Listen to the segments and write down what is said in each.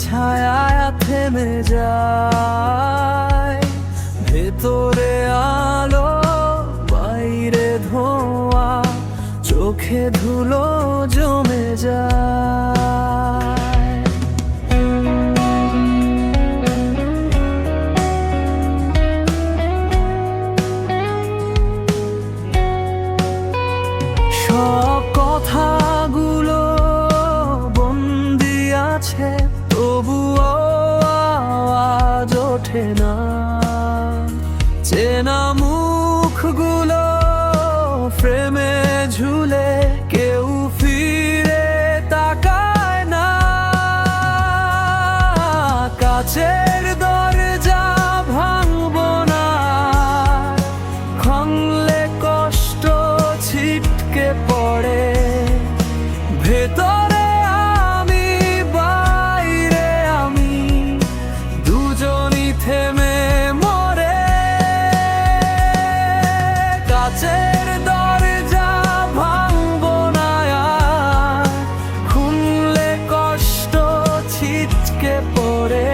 ছায়া থেমে যায়। ভেতরে আলো বাইরে ধোঁয়া, চোখে ধুলো জমে যায়। সব কথাগুলো বন্দি আছে, তবুও আওয়াজ ওঠে না। চেনা মুখগুলো ফ্রেমে ঝুলে, কেউ ফিরে তাকায় না। কাছের দরজা ভাঙবো না, ভাঙলে কষ্ট ছিটকে পড়ে। ভেতরে আমি বাইরে আমি, দুজনই থেমে মরে। কাছের দরজা ভাঙবো না আর, খুললে কষ্ট ছিটকে পড়ে।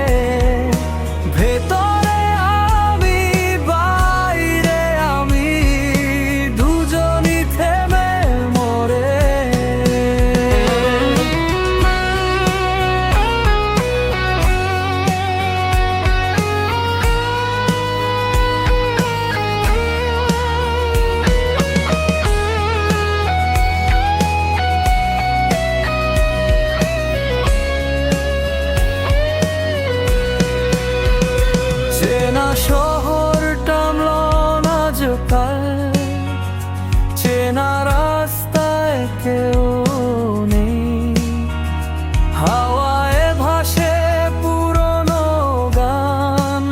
ভেতরে আমি বাইরে আমি, দুজনই থেমে মরে। চেনা শহরটা ম্লান আজকাল, চেনা রাস্তায় কেউ নেই। হাওয়ায় ভাসে পুরনো গান,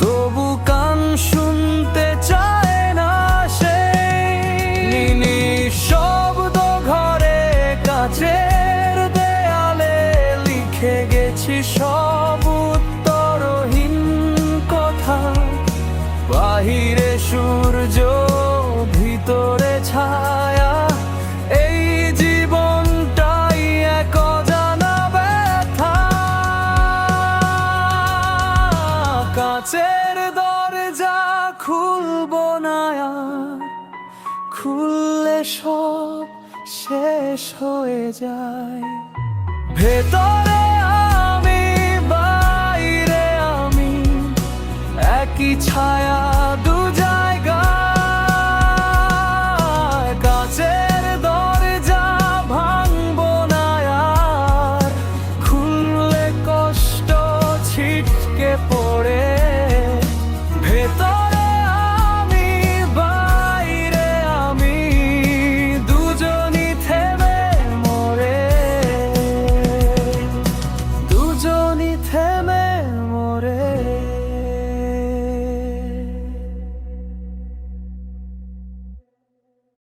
তবু কান শুনতে চায় না সেই। নিঃশব্দ ঘরে কাচের দেয়ালে লিখে গেছি সব উত্তরহীন কথা। বাহিরে সূর্য, ভিতরে ছায়া, এই জীবনটাই এক অজানা ব্যথা। কাছের দরজা খুলবো না আর, খুললে সব শেষ হয়ে যায়। ভেতরে আমি বাইরে আমি, একই ছায়া